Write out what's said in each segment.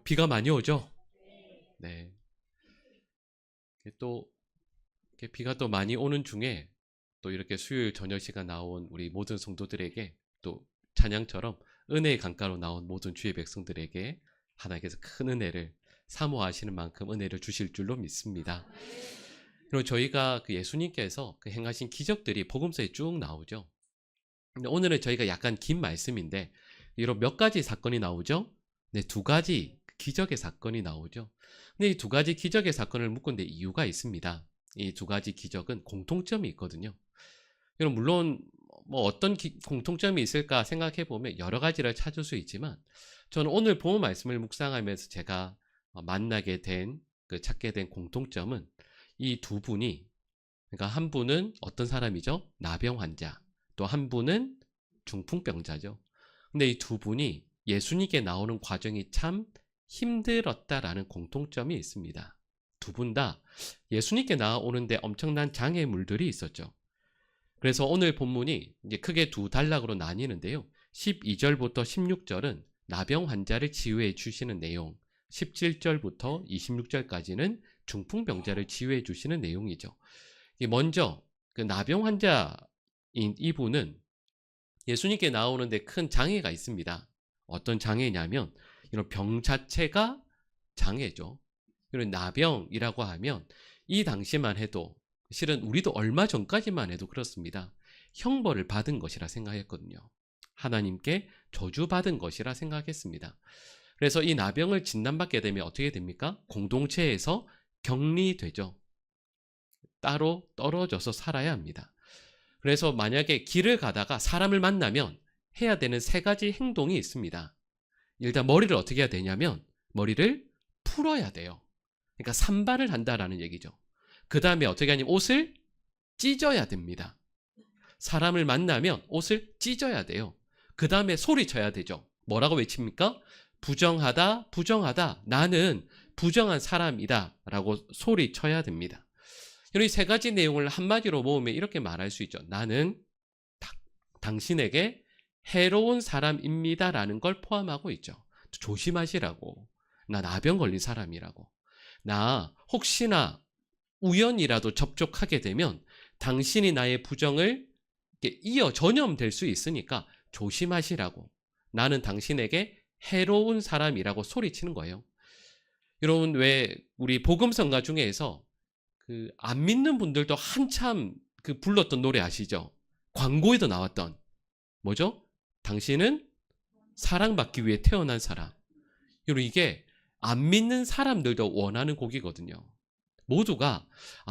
비가 많이 오죠? 네. 또 이렇게 비가 또 많이 오는 중에 또 이렇게 수요일 저녁 시간 나온 우리 모든 성도들에게 또 찬양처럼 은혜의 강가로 나온 모든 주의 백성들에게 하나님께서 큰 은혜를 사모하시는 만큼 은혜를 주실 줄로 믿습니다. 그리고 저희가 그 예수님께서 그 행하신 기적들이 복음서에 쭉 나오죠. 근데 오늘은 저희가 약간 긴 말씀인데 이런 몇 가지 사건이 나오죠. 네, 두 가지 기적의 사건이 나오죠. 근데 이 두 가지 기적의 사건을 묶은 데 이유가 있습니다. 이 두 가지 기적은 공통점이 있거든요. 그럼 물론 뭐 어떤 공통점이 있을까 생각해 보면 여러 가지를 찾을 수 있지만 저는 오늘 본 말씀을 묵상하면서 제가 만나게 된 찾게 된 공통점은 이 두 분이, 그러니까 한 분은 어떤 사람이죠? 나병 환자. 또 한 분은 중풍병자죠. 근데 이 두 분이 예수님께 나오는 과정이 참 힘들었다라는 공통점이 있습니다. 두 분 다 예수님께 나오는데 엄청난 장애물들이 있었죠. 그래서 오늘 본문이 이제 크게 두 단락으로 나뉘는데요. 12절부터 16절은 나병 환자를 치유해 주시는 내용, 17절부터 26절까지는 중풍병자를 치유해 주시는 내용이죠. 먼저 그 나병 환자인 이분은 예수님께 나오는데 큰 장애가 있습니다. 어떤 장애냐면 이런 병 자체가 장애죠. 이런 나병이라고 하면 이 당시만 해도 실은 우리도 얼마 전까지만 해도 그렇습니다. 형벌을 받은 것이라 생각했거든요. 하나님께 저주받은 것이라 생각했습니다. 그래서 이 나병을 진단받게 되면 어떻게 됩니까? 공동체에서 격리되죠. 따로 떨어져서 살아야 합니다. 그래서 만약에 길을 가다가 사람을 만나면 해야 되는 세 가지 행동이 있습니다. 일단 머리를 어떻게 해야 되냐면 머리를 풀어야 돼요. 그러니까 산발을 한다라는 얘기죠. 그 다음에 어떻게 하냐면 옷을 찢어야 됩니다. 사람을 만나면 옷을 찢어야 돼요. 그 다음에 소리쳐야 되죠. 뭐라고 외칩니까? 부정하다, 부정하다. 나는 부정한 사람이다. 라고 소리쳐야 됩니다. 이 세 가지 내용을 한마디로 모으면 이렇게 말할 수 있죠. 나는 당신에게 해로운 사람입니다. 라는 걸 포함하고 있죠. 조심하시라고. 나 나병 걸린 사람이라고. 나 혹시나 우연이라도 접촉하게 되면 당신이 나의 부정을 이어 전염될 수 있으니까 조심하시라고. 나는 당신에게 해로운 사람이라고 소리치는 거예요. 여러분, 왜 우리 복음성가 중에서 그 안 믿는 분들도 한참 그 불렀던 노래 아시죠? 광고에도 나왔던 뭐죠? 당신은 사랑받기 위해 태어난 사람. 여러분, 이게 안 믿는 사람들도 원하는 곡이거든요. 모두가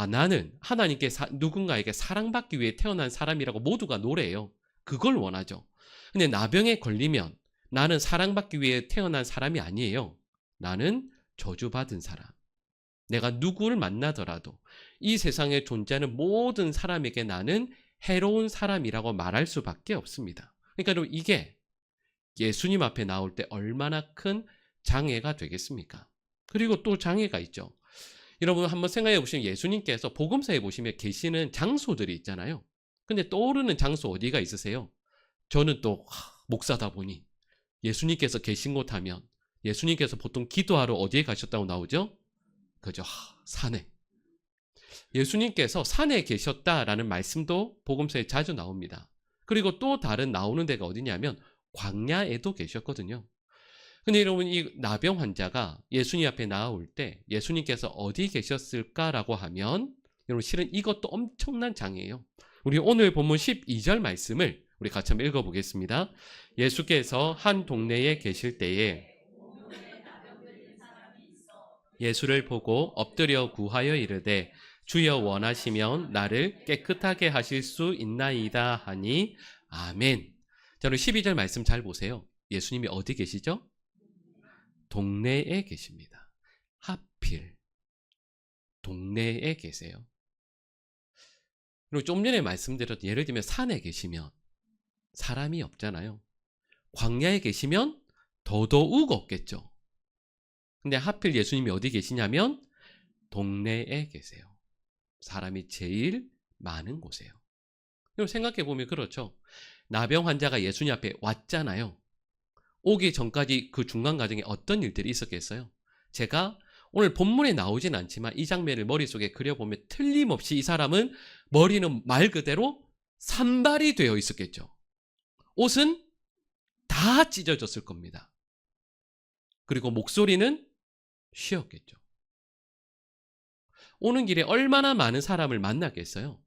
나는 하나님께 누군가에게 사랑받기 위해 태어난 사람이라고 모두가 노래해요. 그걸 원하죠. 근데 나병에 걸리면 나는 사랑받기 위해 태어난 사람이 아니에요. 나는 저주받은 사람. 내가 누구를 만나더라도 이 세상에 존재하는 모든 사람에게 나는 해로운 사람이라고 말할 수밖에 없습니다. 그러니까 이게 예수님 앞에 나올 때 얼마나 큰 장애가 되겠습니까? 그리고 또 장애가 있죠. 여러분 한번 생각해 보시면 예수님께서 복음서에 보시면 계시는 장소들이 있잖아요. 근데 떠오르는 장소 어디가 있으세요? 저는 또 목사다 보니 예수님께서 계신 곳 하면 예수님께서 보통 기도하러 어디에 가셨다고 나오죠? 그죠? 산에. 예수님께서 산에 계셨다라는 말씀도 복음서에 자주 나옵니다. 그리고 또 다른 나오는 데가 어디냐면 광야에도 계셨거든요. 근데 여러분 이 나병 환자가 예수님 앞에 나올 때 예수님께서 어디 계셨을까라고 하면 여러분 실은 이것도 엄청난 장애예요. 우리 오늘 본문 12절 말씀을 우리 같이 한번 읽어보겠습니다. 예수께서 한 동네에 계실 때에 예수를 보고 엎드려 구하여 이르되 주여 원하시면 나를 깨끗하게 하실 수 있나이다 하니 아멘. 자, 그럼 12절 말씀 잘 보세요. 예수님이 어디 계시죠? 동네에 계십니다. 하필 동네에 계세요. 그리고 좀 전에 말씀드렸던 예를 들면 산에 계시면 사람이 없잖아요. 광야에 계시면 더더욱 없겠죠. 근데 하필 예수님이 어디 계시냐면 동네에 계세요. 사람이 제일 많은 곳이에요. 생각해 보면 그렇죠. 나병 환자가 예수님 앞에 왔잖아요. 오기 전까지 그 중간 과정에 어떤 일들이 있었겠어요? 제가 오늘 본문에 나오진 않지만 이 장면을 머릿속에 그려보면 틀림없이 이 사람은 머리는 말 그대로 산발이 되어 있었겠죠. 옷은 다 찢어졌을 겁니다. 그리고 목소리는 쉬었겠죠. 오는 길에 얼마나 많은 사람을 만났겠어요?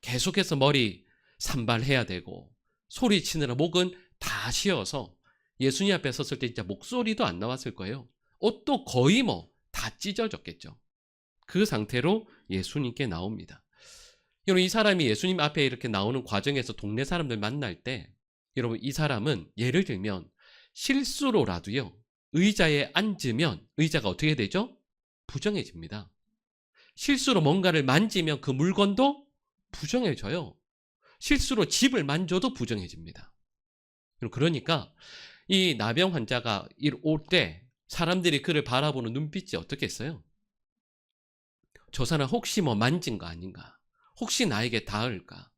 계속해서 머리 산발해야 되고 소리치느라 목은 다 쉬어서 예수님 앞에 섰을 때 진짜 목소리도 안 나왔을 거예요. 옷도 거의 다 찢어졌겠죠. 그 상태로 예수님께 나옵니다. 여러분, 이 사람이 예수님 앞에 이렇게 나오는 과정에서 동네 사람들 만날 때 여러분, 이 사람은 예를 들면 실수로라도요 의자에 앉으면 의자가 어떻게 되죠? 부정해집니다. 실수로 뭔가를 만지면 그 물건도 부정해져요. 실수로 집을 만져도 부정해집니다. 그러니까 이 나병 환자가 올 때 사람들이 그를 바라보는 눈빛이 어떻겠어요? 저 사람 혹시 만진 거 아닌가? 혹시 나에게 닿을까?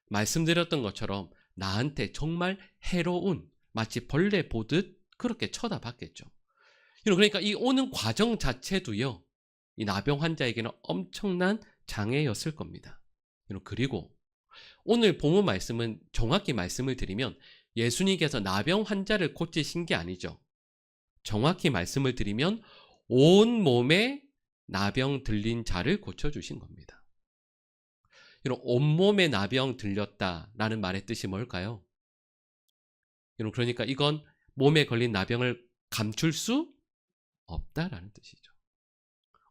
말씀드렸던 것처럼 나한테 정말 해로운 마치 벌레 보듯 그렇게 쳐다봤겠죠. 그러니까 이 오는 과정 자체도요, 이 나병 환자에게는 엄청난 장애였을 겁니다. 그리고 오늘 본문 말씀은 정확히 말씀을 드리면 예수님께서 나병 환자를 고치신 게 아니죠. 정확히 말씀을 드리면 온 몸에 나병 들린 자를 고쳐주신 겁니다. 온몸에 나병 들렸다라는 말의 뜻이 뭘까요? 그러니까 이건 몸에 걸린 나병을 감출 수 없다라는 뜻이죠.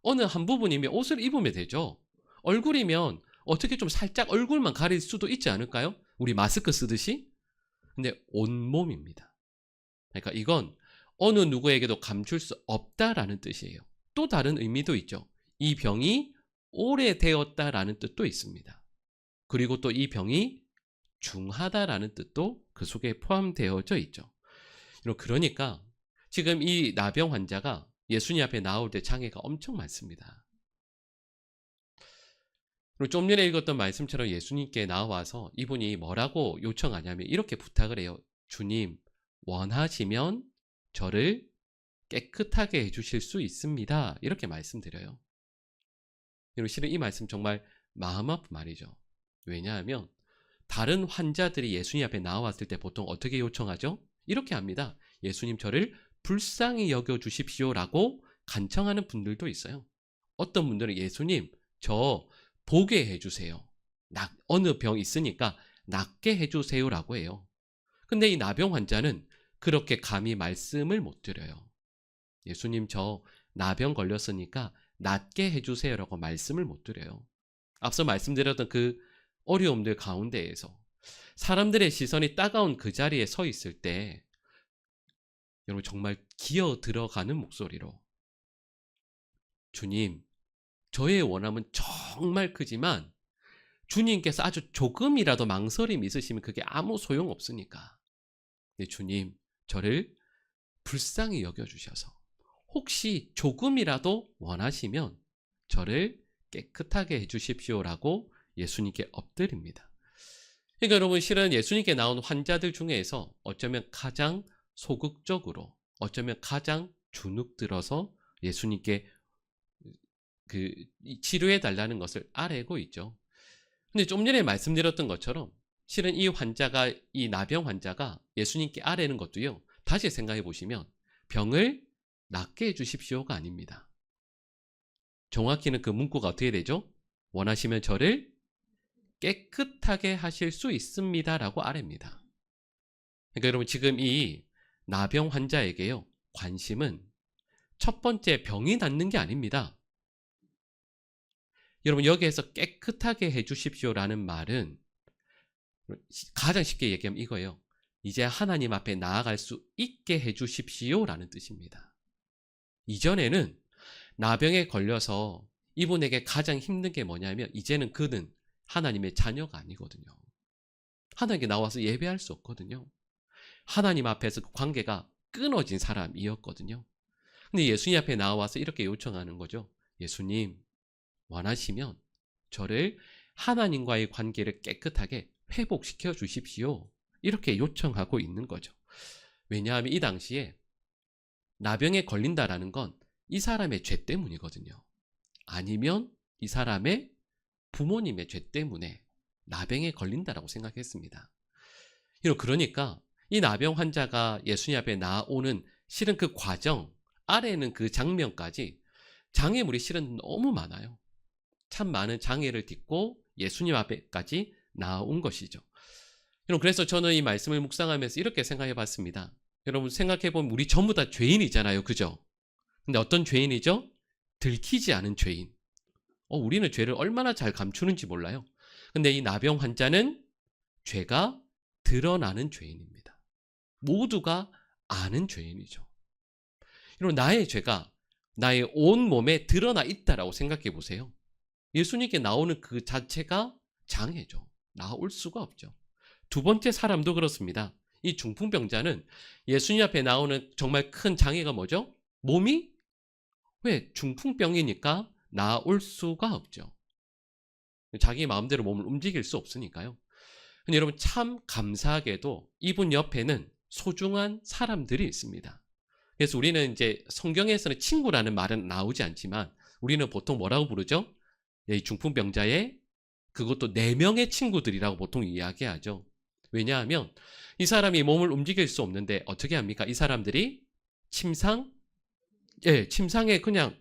어느 한 부분이면 옷을 입으면 되죠. 얼굴이면 어떻게 좀 살짝 얼굴만 가릴 수도 있지 않을까요? 우리 마스크 쓰듯이. 근데 온몸입니다. 그러니까 이건 어느 누구에게도 감출 수 없다라는 뜻이에요. 또 다른 의미도 있죠. 이 병이 오래되었다라는 뜻도 있습니다. 그리고 또 이 병이 중하다라는 뜻도 그 속에 포함되어져 있죠. 그러니까 지금 이 나병 환자가 예수님 앞에 나올 때 장애가 엄청 많습니다. 그리고 좀 전에 읽었던 말씀처럼 예수님께 나와서 이분이 뭐라고 요청하냐면 이렇게 부탁을 해요. 주님, 원하시면 저를 깨끗하게 해주실 수 있습니다. 이렇게 말씀드려요. 실은 이 말씀 정말 마음 아픈 말이죠. 왜냐하면 다른 환자들이 예수님 앞에 나왔을 때 보통 어떻게 요청하죠? 이렇게 합니다. 예수님, 저를 불쌍히 여겨주십시오라고 간청하는 분들도 있어요. 어떤 분들은 예수님, 저 보게 해주세요. 어느 병 있으니까 낫게 해주세요라고 해요. 근데 이 나병 환자는 그렇게 감히 말씀을 못 드려요. 예수님, 저 나병 걸렸으니까 낫게 해주세요라고 말씀을 못 드려요. 앞서 말씀드렸던 그 어려움들 가운데에서 사람들의 시선이 따가운 그 자리에 서 있을 때 여러분 정말 기어 들어가는 목소리로 주님, 저의 원함은 정말 크지만 주님께서 아주 조금이라도 망설임이 있으시면 그게 아무 소용 없으니까 주님, 저를 불쌍히 여겨주셔서 혹시 조금이라도 원하시면 저를 깨끗하게 해주십시오라고 예수님께 엎드립니다. 그러니까 여러분, 실은 예수님께 나온 환자들 중에서 어쩌면 가장 소극적으로, 어쩌면 가장 주눅들어서 예수님께 치료해 달라는 것을 아뢰고 있죠. 근데 좀 전에 말씀드렸던 것처럼 실은 이 나병 환자가 예수님께 아뢰는 것도요, 다시 생각해 보시면 병을 낫게 해주십시오가 아닙니다. 정확히는 그 문구가 어떻게 되죠? 원하시면 저를 깨끗하게 하실 수 있습니다라고 아뢰입니다. 그러니까 여러분, 지금 이 나병 환자에게요, 관심은 첫 번째 병이 낫는 게 아닙니다. 여러분, 여기에서 깨끗하게 해주십시오라는 말은 가장 쉽게 얘기하면 이거예요. 이제 하나님 앞에 나아갈 수 있게 해주십시오라는 뜻입니다. 이전에는 나병에 걸려서 이분에게 가장 힘든 게 뭐냐면 이제는 그는 하나님의 자녀가 아니거든요. 하나님께 나와서 예배할 수 없거든요. 하나님 앞에서 그 관계가 끊어진 사람이었거든요. 근데 예수님 앞에 나와서 이렇게 요청하는 거죠. 예수님, 원하시면 저를 하나님과의 관계를 깨끗하게 회복시켜 주십시오. 이렇게 요청하고 있는 거죠. 왜냐하면 이 당시에 나병에 걸린다라는 건 이 사람의 죄 때문이거든요. 아니면 이 사람의 부모님의 죄 때문에 나병에 걸린다라고 생각했습니다. 그러니까 이 나병 환자가 예수님 앞에 나오는 실은 그 과정, 아래는 그 장면까지 장애물이 실은 너무 많아요. 참 많은 장애를 딛고 예수님 앞에까지 나온 것이죠. 여러분, 그래서 저는 이 말씀을 묵상하면서 이렇게 생각해 봤습니다. 여러분, 생각해 보면 우리 전부 다 죄인이잖아요. 그죠? 근데 어떤 죄인이죠? 들키지 않은 죄인. 우리는 죄를 얼마나 잘 감추는지 몰라요. 근데 이 나병 환자는 죄가 드러나는 죄인입니다. 모두가 아는 죄인이죠. 여러분, 나의 죄가 나의 온 몸에 드러나 있다라고 생각해 보세요. 예수님께 나오는 그 자체가 장애죠. 나올 수가 없죠. 두 번째 사람도 그렇습니다. 이 중풍병자는 예수님 앞에 나오는 정말 큰 장애가 뭐죠? 몸이 왜 중풍병이니까 나올 수가 없죠. 자기 마음대로 몸을 움직일 수 없으니까요. 근데 여러분, 참 감사하게도 이분 옆에는 소중한 사람들이 있습니다. 그래서 우리는 이제 성경에서는 친구라는 말은 나오지 않지만 우리는 보통 뭐라고 부르죠? 이 중풍병자의 그것도 4명의 친구들이라고 보통 이야기하죠. 왜냐하면 이 사람이 몸을 움직일 수 없는데 어떻게 합니까? 이 사람들이 침상에 그냥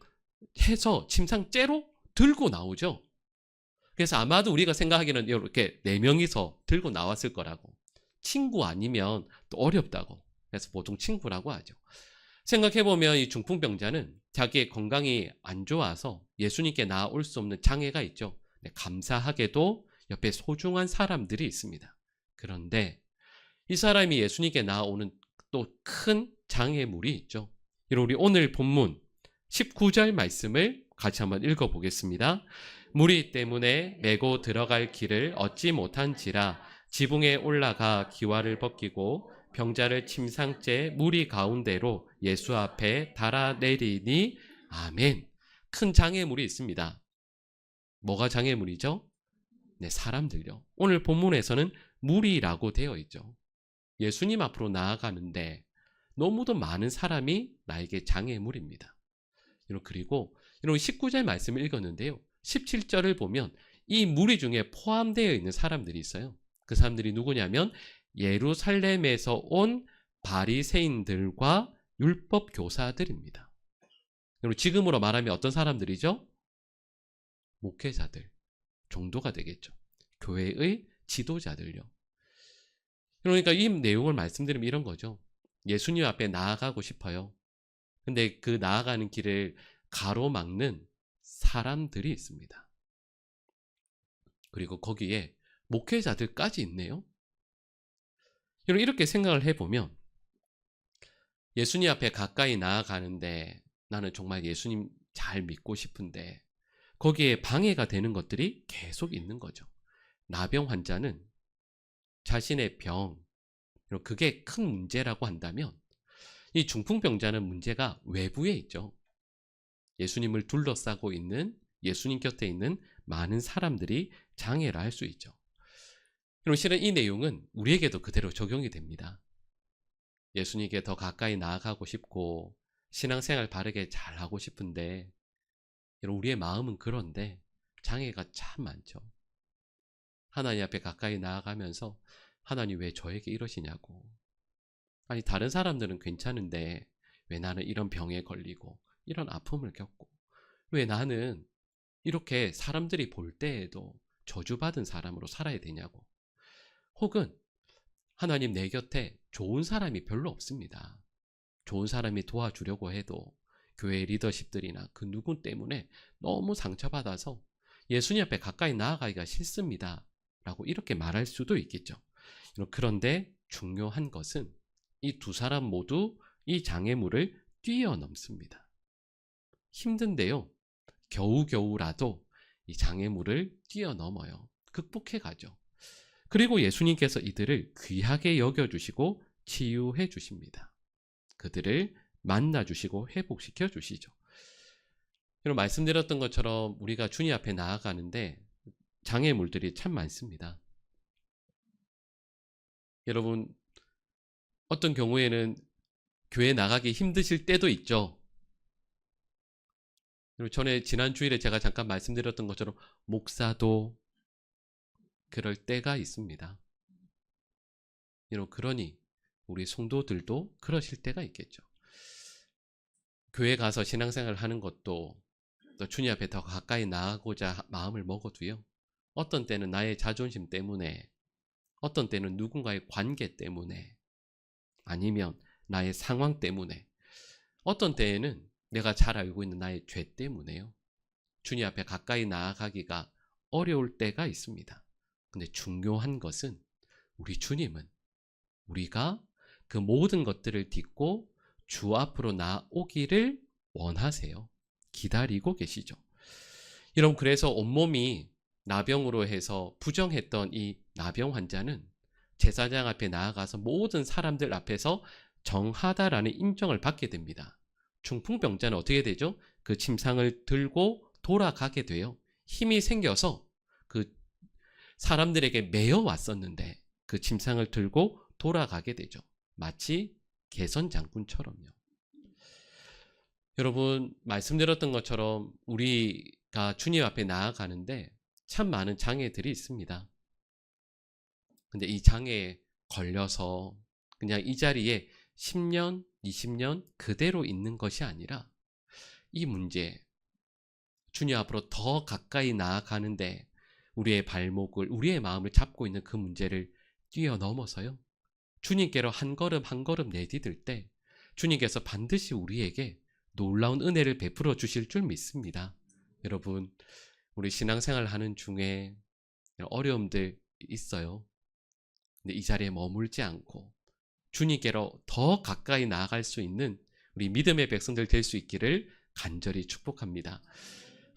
해서 침상째로 들고 나오죠. 그래서 아마도 우리가 생각하기는 이렇게 4명이서 들고 나왔을 거라고. 친구 아니면 또 어렵다고. 그래서 보통 친구라고 하죠. 생각해보면 이 중풍병자는 자기의 건강이 안 좋아서 예수님께 나올 수 없는 장애가 있죠. 감사하게도 옆에 소중한 사람들이 있습니다. 그런데 이 사람이 예수님께 나오는 또 큰 장애물이 있죠. 우리 오늘 본문 19절 말씀을 같이 한번 읽어보겠습니다. 무리 때문에 메고 들어갈 길을 얻지 못한지라 지붕에 올라가 기와를 벗기고 병자를 침상째 무리 가운데로 예수 앞에 달아내리니 아멘. 큰 장애물이 있습니다. 뭐가 장애물이죠? 네, 사람들요. 오늘 본문에서는 무리라고 되어 있죠. 예수님 앞으로 나아가는데 너무도 많은 사람이 나에게 장애물입니다. 그리고 19절 말씀을 읽었는데요. 17절을 보면 이 무리 중에 포함되어 있는 사람들이 있어요. 그 사람들이 누구냐면 예루살렘에서 온 바리새인들과 율법 교사들입니다. 그리고 지금으로 말하면 어떤 사람들이죠? 목회자들, 종도가 되겠죠. 교회의 지도자들요. 그러니까 이 내용을 말씀드리면 이런 거죠. 예수님 앞에 나아가고 싶어요. 근데 그 나아가는 길을 가로막는 사람들이 있습니다. 그리고 거기에 목회자들까지 있네요. 이렇게 생각을 해보면 예수님 앞에 가까이 나아가는데 나는 정말 예수님 잘 믿고 싶은데 거기에 방해가 되는 것들이 계속 있는 거죠. 나병 환자는 자신의 병, 그게 큰 문제라고 한다면 이 중풍병자는 문제가 외부에 있죠. 예수님을 둘러싸고 있는, 예수님 곁에 있는 많은 사람들이 장애를 할 수 있죠. 그럼 실은 이 내용은 우리에게도 그대로 적용이 됩니다. 예수님께 더 가까이 나아가고 싶고 신앙생활 바르게 잘하고 싶은데 우리의 마음은 그런데 장애가 참 많죠. 하나님 앞에 가까이 나아가면서 하나님 왜 저에게 이러시냐고. 아니 다른 사람들은 괜찮은데 왜 나는 이런 병에 걸리고 이런 아픔을 겪고 왜 나는 이렇게 사람들이 볼 때에도 저주받은 사람으로 살아야 되냐고. 혹은 하나님 내 곁에 좋은 사람이 별로 없습니다. 좋은 사람이 도와주려고 해도 교회 리더십들이나 그 누구 때문에 너무 상처받아서 예수님 앞에 가까이 나아가기가 싫습니다. 라고 이렇게 말할 수도 있겠죠. 그런데 중요한 것은 이 두 사람 모두 이 장애물을 뛰어넘습니다. 힘든데요. 겨우겨우라도 이 장애물을 뛰어넘어요. 극복해 가죠. 그리고 예수님께서 이들을 귀하게 여겨주시고 치유해 주십니다. 그들을 만나주시고 회복시켜 주시죠. 여러분 말씀드렸던 것처럼 우리가 주님 앞에 나아가는데 장애물들이 참 많습니다. 여러분 어떤 경우에는 교회 나가기 힘드실 때도 있죠. 그리고 전에 지난 주일에 제가 잠깐 말씀드렸던 것처럼 목사도 그럴 때가 있습니다. 그러니 우리 성도들도 그러실 때가 있겠죠. 교회 가서 신앙생활을 하는 것도 또 주님 앞에 더 가까이 나아가고자 마음을 먹어도요. 어떤 때는 나의 자존심 때문에, 어떤 때는 누군가의 관계 때문에, 아니면 나의 상황 때문에, 어떤 때에는 내가 잘 알고 있는 나의 죄 때문에요. 주님 앞에 가까이 나아가기가 어려울 때가 있습니다. 근데 중요한 것은 우리 주님은 우리가 그 모든 것들을 딛고 주 앞으로 나오기를 원하세요. 기다리고 계시죠. 여러분, 그래서 온몸이 나병으로 해서 부정했던 이 나병 환자는 제사장 앞에 나아가서 모든 사람들 앞에서 정하다라는 인정을 받게 됩니다. 중풍병자는 어떻게 되죠? 그 침상을 들고 돌아가게 돼요. 힘이 생겨서 그 사람들에게 매여 왔었는데 그 침상을 들고 돌아가게 되죠. 마치 개선 장군처럼요. 여러분, 말씀드렸던 것처럼 우리가 주님 앞에 나아가는데 참 많은 장애들이 있습니다. 근데 이 장애에 걸려서 그냥 이 자리에 10년, 20년 그대로 있는 것이 아니라 이 문제, 주님 앞으로 더 가까이 나아가는데 우리의 발목을, 우리의 마음을 잡고 있는 그 문제를 뛰어넘어서요. 주님께로 한 걸음 한 걸음 내디딜 때 주님께서 반드시 우리에게 놀라운 은혜를 베풀어 주실 줄 믿습니다. 여러분, 우리 신앙생활 하는 중에 어려움들 있어요. 근데 이 자리에 머물지 않고 주님께로 더 가까이 나아갈 수 있는 우리 믿음의 백성들 될 수 있기를 간절히 축복합니다.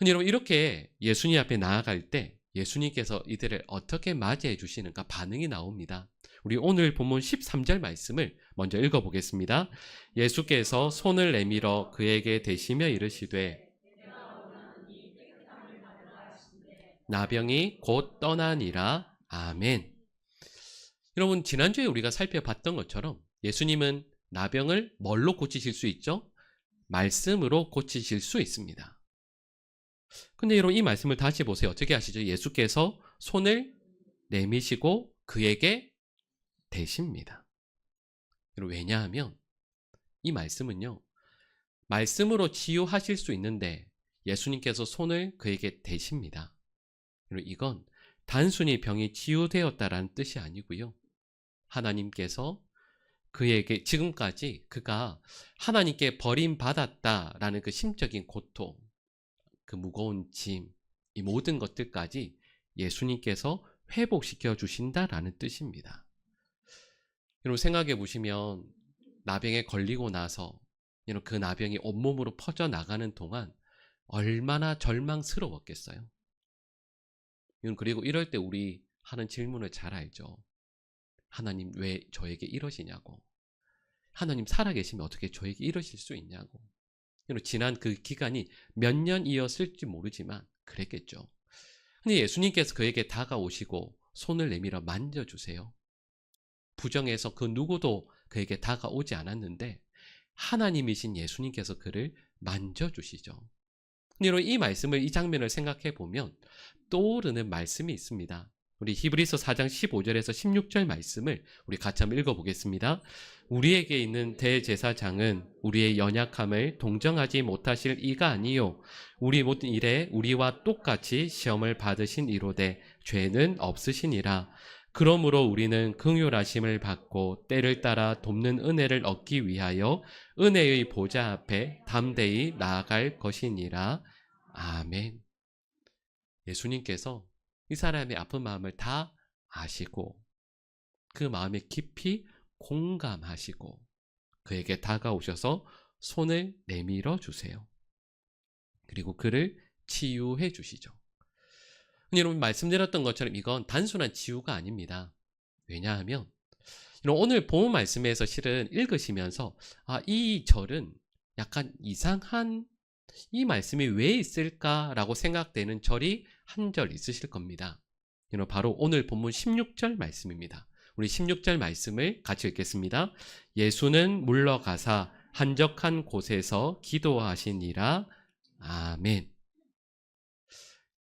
여러분, 이렇게 예수님 앞에 나아갈 때 예수님께서 이들을 어떻게 맞이해 주시는가 반응이 나옵니다. 우리 오늘 본문 13절 말씀을 먼저 읽어보겠습니다. 예수께서 손을 내밀어 그에게 대시며 이르시되 나병이 곧 떠나니라. 아멘. 여러분, 지난주에 우리가 살펴봤던 것처럼 예수님은 나병을 뭘로 고치실 수 있죠? 말씀으로 고치실 수 있습니다. 근데 여러분, 이 말씀을 다시 보세요. 어떻게 하시죠? 예수께서 손을 내미시고 그에게 대십니다. 왜냐하면 이 말씀은요, 말씀으로 치유하실 수 있는데 예수님께서 손을 그에게 대십니다. 이건 단순히 병이 치유되었다라는 뜻이 아니고요. 하나님께서 그에게 지금까지 그가 하나님께 버림받았다라는 그 심적인 고통, 그 무거운 짐, 이 모든 것들까지 예수님께서 회복시켜 주신다라는 뜻입니다. 여러분, 생각해 보시면 나병에 걸리고 나서 그 나병이 온몸으로 퍼져나가는 동안 얼마나 절망스러웠겠어요. 그리고 이럴 때 우리 하는 질문을 잘 알죠. 하나님, 왜 저에게 이러시냐고. 하나님, 살아계시면 어떻게 저에게 이러실 수 있냐고. 지난 그 기간이 몇 년이었을지 모르지만 그랬겠죠. 근데 예수님께서 그에게 다가오시고 손을 내밀어 만져주세요. 부정해서 그 누구도 그에게 다가오지 않았는데 하나님이신 예수님께서 그를 만져주시죠. 여러분, 이 말씀을, 이 장면을 생각해 보면 떠오르는 말씀이 있습니다. 우리 히브리서 4장 15절에서 16절 말씀을 우리 같이 한번 읽어보겠습니다. 우리에게 있는 대제사장은 우리의 연약함을 동정하지 못하실 이가 아니요 우리 모든 일에 우리와 똑같이 시험을 받으신 이로되 죄는 없으시니라. 그러므로 우리는 긍휼하심을 받고 때를 따라 돕는 은혜를 얻기 위하여 은혜의 보좌 앞에 담대히 나아갈 것이니라. 아멘. 예수님께서 이 사람의 아픈 마음을 다 아시고 그 마음에 깊이 공감하시고 그에게 다가오셔서 손을 내밀어 주세요. 그리고 그를 치유해 주시죠. 여러분, 말씀드렸던 것처럼 이건 단순한 치유가 아닙니다. 왜냐하면 오늘 본문 말씀에서 실은 읽으시면서 이 절은 약간 이상한, 이 말씀이 왜 있을까라고 생각되는 절이 한 절 있으실 겁니다. 바로 오늘 본문 16절 말씀입니다. 우리 16절 말씀을 같이 읽겠습니다. 예수는 물러가사 한적한 곳에서 기도하시니라. 아멘.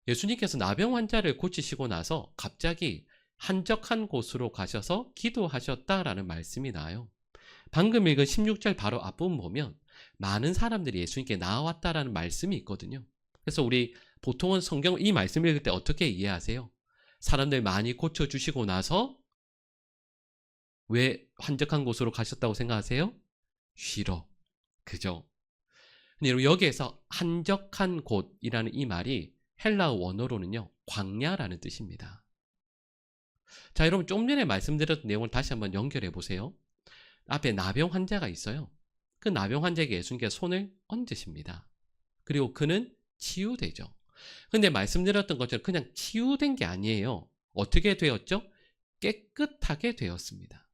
예수님께서 나병 환자를 고치시고 나서 갑자기 한적한 곳으로 가셔서 기도하셨다라는 말씀이 나와요. 방금 읽은 16절 바로 앞부분 보면 많은 사람들이 예수님께 나아왔다라는 말씀이 있거든요. 그래서 우리 보통은 성경 이 말씀을 읽을 때 어떻게 이해하세요? 사람들 많이 고쳐주시고 나서 왜 한적한 곳으로 가셨다고 생각하세요? 쉬러. 그죠? 근데 여러분 여기에서 한적한 곳이라는 이 말이 헬라어 원어로는요, 광야라는 뜻입니다. 자, 여러분 좀 전에 말씀드렸던 내용을 다시 한번 연결해 보세요. 앞에 나병 환자가 있어요. 그 나병 환자에게 예수님께서 손을 얹으십니다. 그리고 그는 치유되죠. 근데 말씀드렸던 것처럼 그냥 치유된 게 아니에요. 어떻게 되었죠? 깨끗하게 되었습니다.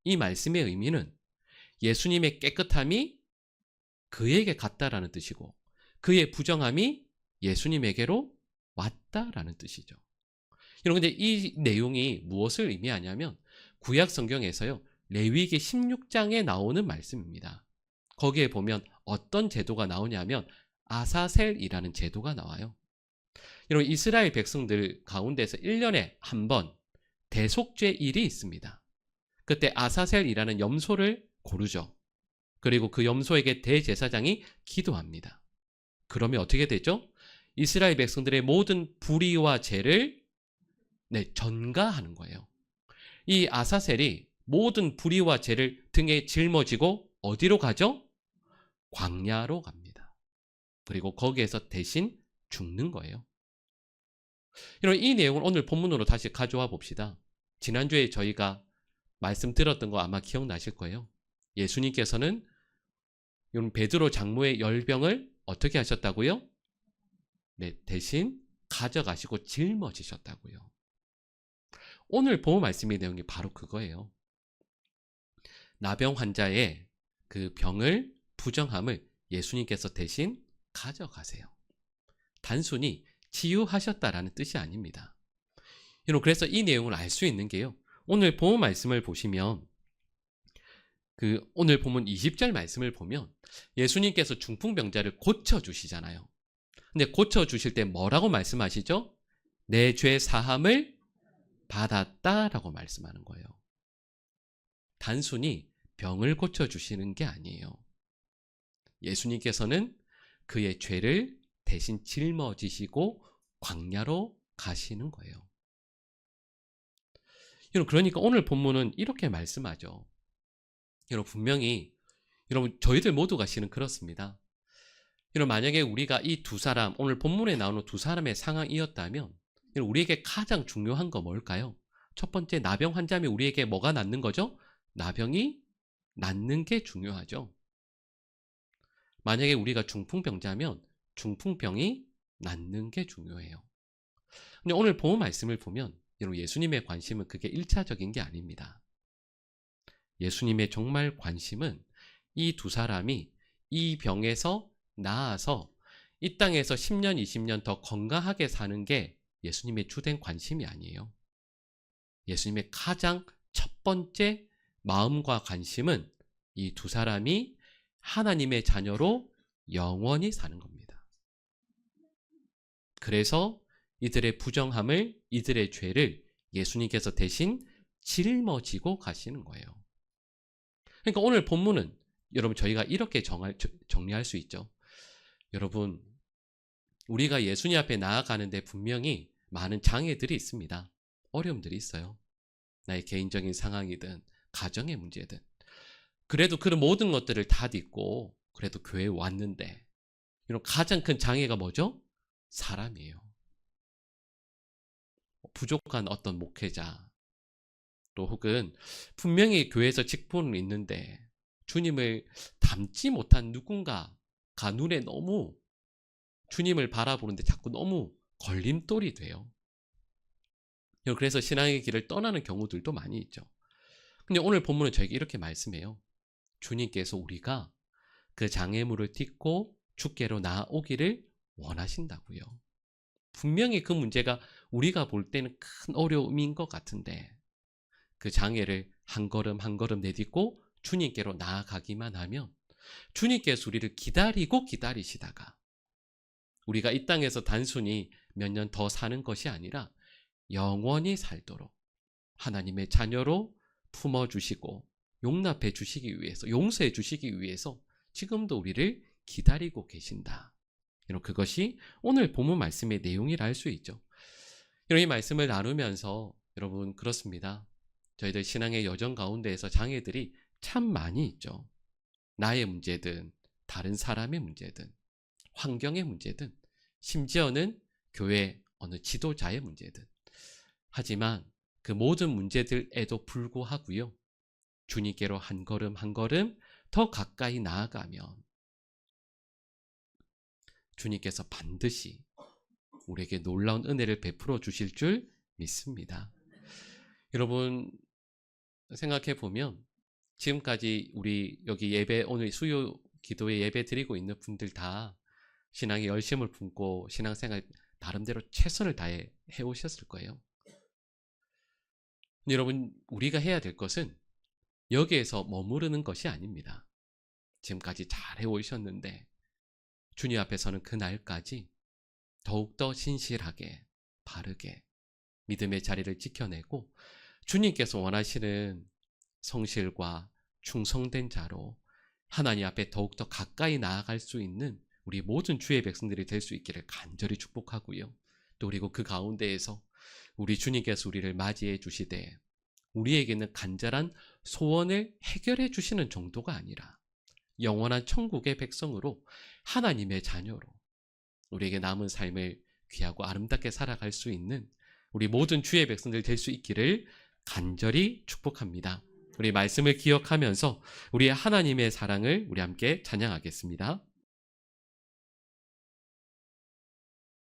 이 말씀의 의미는 예수님의 깨끗함이 그에게 갔다라는 뜻이고 그의 부정함이 예수님에게로 왔다라는 뜻이죠. 여러분, 근데 이 내용이 무엇을 의미하냐면 구약 성경에서요, 레위기 16장에 나오는 말씀입니다. 거기에 보면 어떤 제도가 나오냐면 아사셀이라는 제도가 나와요. 여러분, 이스라엘 백성들 가운데서 1년에 한 번 대속죄일이 있습니다. 그때 아사셀이라는 염소를 고르죠. 그리고 그 염소에게 대제사장이 기도합니다. 그러면 어떻게 되죠? 이스라엘 백성들의 모든 불의와 죄를 전가하는 거예요. 이 아사셀이 모든 불의와 죄를 등에 짊어지고 어디로 가죠? 광야로 갑니다. 그리고 거기에서 대신 죽는 거예요. 여러분, 이 내용을 오늘 본문으로 다시 가져와 봅시다. 지난주에 저희가 말씀 들었던 거 아마 기억나실 거예요. 예수님께서는 베드로 장모의 열병을 어떻게 하셨다고요? 대신 가져가시고 짊어지셨다고요. 오늘 본 말씀의 내용이 바로 그거예요. 나병 환자의 그 병을, 부정함을 예수님께서 대신 가져가세요. 단순히 치유하셨다라는 뜻이 아닙니다. 여러분, 그래서 이 내용을 알 수 있는 게요, 오늘 본 말씀을 보시면 오늘 본문 20절 말씀을 보면 예수님께서 중풍병자를 고쳐주시잖아요. 근데 고쳐주실 때 뭐라고 말씀하시죠? 내 죄 사함을 받았다라고 말씀하는 거예요. 단순히 병을 고쳐주시는 게 아니에요. 예수님께서는 그의 죄를 대신 짊어지시고 광야로 가시는 거예요. 여러분, 그러니까 오늘 본문은 이렇게 말씀하죠. 여러분, 분명히 여러분 저희들 모두가 실은 그렇습니다. 여러분, 만약에 우리가 이 두 사람, 오늘 본문에 나오는 두 사람의 상황이었다면 우리에게 가장 중요한 거 뭘까요? 첫 번째, 나병 환자면 우리에게 뭐가 낫는 거죠? 나병이 낫는 게 중요하죠. 만약에 우리가 중풍병자면 중풍병이 낫는 게 중요해요. 근데 오늘 본 말씀을 보면 여러분, 예수님의 관심은 그게 1차적인 게 아닙니다. 예수님의 정말 관심은 이 두 사람이 이 병에서 나아서 이 땅에서 10년, 20년 더 건강하게 사는 게 예수님의 주된 관심이 아니에요. 예수님의 가장 첫 번째 마음과 관심은 이 두 사람이 하나님의 자녀로 영원히 사는 겁니다. 그래서 이들의 부정함을, 이들의 죄를 예수님께서 대신 짊어지고 가시는 거예요. 그러니까 오늘 본문은 여러분 저희가 이렇게 정리할 수 있죠. 여러분, 우리가 예수님 앞에 나아가는데 분명히 많은 장애들이 있습니다. 어려움들이 있어요. 나의 개인적인 상황이든 가정의 문제든. 그래도 그런 모든 것들을 다 딛고 그래도 교회에 왔는데 이런 가장 큰 장애가 뭐죠? 사람이에요. 부족한 어떤 목회자, 또 혹은 분명히 교회에서 직분은 있는데 주님을 닮지 못한 누군가가 눈에 너무 주님을 바라보는데 자꾸 너무 걸림돌이 돼요. 그래서 신앙의 길을 떠나는 경우들도 많이 있죠. 근데 오늘 본문은 저에게 이렇게 말씀해요. 주님께서 우리가 그 장애물을 딛고 주께로 나아오기를 원하신다고요. 분명히 그 문제가 우리가 볼 때는 큰 어려움인 것 같은데 그 장애를 한 걸음 한 걸음 내딛고 주님께로 나아가기만 하면 주님께서 우리를 기다리고 기다리시다가 우리가 이 땅에서 단순히 몇 년 더 사는 것이 아니라 영원히 살도록 하나님의 자녀로 품어주시고 용납해 주시기 위해서, 용서해 주시기 위해서 지금도 우리를 기다리고 계신다. 여러분, 그것이 오늘 본문 말씀의 내용이라 할 수 있죠. 여러분, 이 말씀을 나누면서 여러분, 그렇습니다. 저희들 신앙의 여정 가운데에서 장애들이 참 많이 있죠. 나의 문제든 다른 사람의 문제든 환경의 문제든 심지어는 교회 어느 지도자의 문제든, 하지만 그 모든 문제들에도 불구하고요, 주님께로 한 걸음 한 걸음 더 가까이 나아가면 주님께서 반드시 우리에게 놀라운 은혜를 베풀어 주실 줄 믿습니다. 여러분, 생각해 보면 지금까지 우리 여기 예배, 오늘 수요 기도에 예배 드리고 있는 분들 다 신앙에 열심을 품고 신앙생활 나름대로 최선을 다해 해오셨을 거예요. 여러분, 우리가 해야 될 것은 여기에서 머무르는 것이 아닙니다. 지금까지 잘 해오셨는데 주님 앞에서는 그날까지 더욱더 신실하게 바르게 믿음의 자리를 지켜내고 주님께서 원하시는 성실과 충성된 자로 하나님 앞에 더욱더 가까이 나아갈 수 있는 우리 모든 주의 백성들이 될 수 있기를 간절히 축복하고요. 또 그리고 그 가운데에서 우리 주님께서 우리를 맞이해 주시되 우리에게는 간절한 소원을 해결해 주시는 정도가 아니라 영원한 천국의 백성으로 하나님의 자녀로 우리에게 남은 삶을 귀하고 아름답게 살아갈 수 있는 우리 모든 주의 백성들 될 수 있기를 간절히 축복합니다. 우리 말씀을 기억하면서 우리의 하나님의 사랑을 우리 함께 찬양하겠습니다.